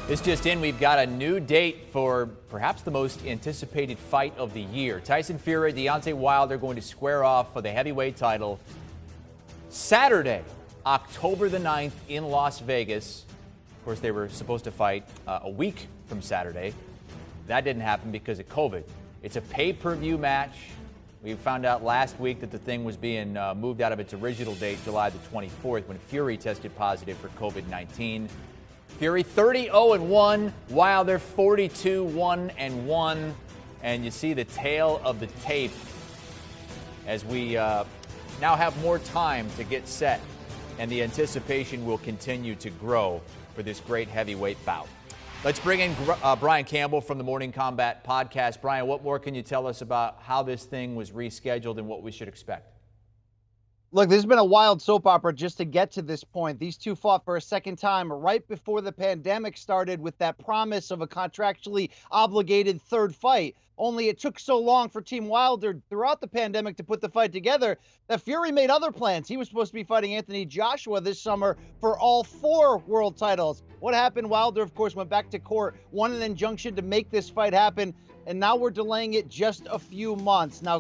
This just in, we've got a new date for perhaps the most anticipated fight of the year. Tyson Fury, Deontay Wilder going to square off for the heavyweight title Saturday, October the 9th in Las Vegas. Of course, they were supposed to fight a week from Saturday. That didn't happen because of COVID. It's a pay-per-view match. We found out last week that the thing was being moved out of its original date, July the 24th, when Fury tested positive for COVID-19. Fury 30-0-1, Wilder 42-1-1, and you see the tail of the tape as we now have more time to get set, and the anticipation will continue to grow for this great heavyweight bout. Let's bring in Brian Campbell from the Morning Combat Podcast. Brian, what more can you tell us about how this thing was rescheduled and what we should expect? Look, this has been a wild soap opera just to get to this point. These two fought for a second time right before the pandemic started with that promise of a contractually obligated third fight. Only it took so long for Team Wilder throughout the pandemic to put the fight together that Fury made other plans. He was supposed to be fighting Anthony Joshua this summer for all 4 world titles. What happened? Wilder, of course, went back to court, won an injunction to make this fight happen, and now we're delaying it just a few months. Now,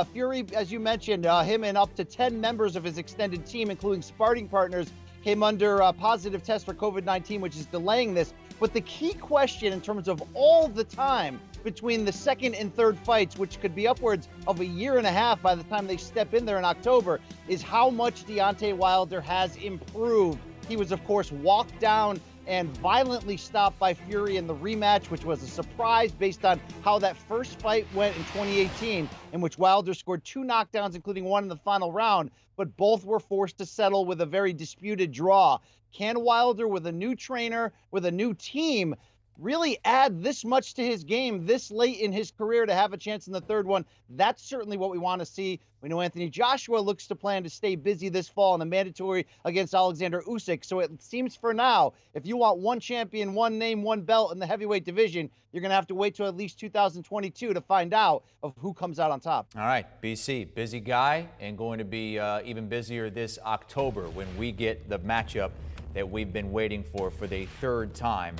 Fury, as you mentioned, him and up to 10 members of his extended team, including sparring partners, came under a positive test for COVID-19, which is delaying this. But the key question in terms of all the time between the second and third fights, which could be upwards of a year and a half by the time they step in there in October, is how much Deontay Wilder has improved. He was, of course, walked down and violently stopped by Fury in the rematch, which was a surprise based on how that first fight went in 2018, in which Wilder scored 2 knockdowns, including one in the final round, but both were forced to settle with a very disputed draw. Can Wilder, with a new trainer, with a new team, really add this much to his game this late in his career to have a chance in the third one? That's certainly what we want to see. We know Anthony Joshua looks to plan to stay busy this fall in the mandatory against Alexander Usyk. So it seems for now, if you want one champion, one name, one belt in the heavyweight division, you're going to have to wait till at least 2022 to find out of who comes out on top. All right, BC, busy guy, and going to be even busier this October when we get the matchup that we've been waiting for the third time.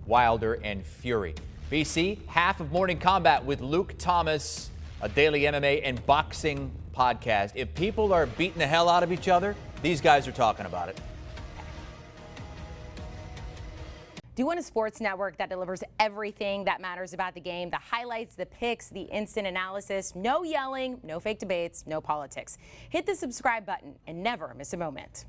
Wilder and Fury. BC, half of Morning Combat with Luke Thomas, a daily MMA and boxing podcast. If people are beating the hell out of each other, these guys are talking about it. Do you want a sports network that delivers everything that matters about the game? The highlights, the picks, the instant analysis, no yelling, no fake debates, no politics. Hit the subscribe button and never miss a moment.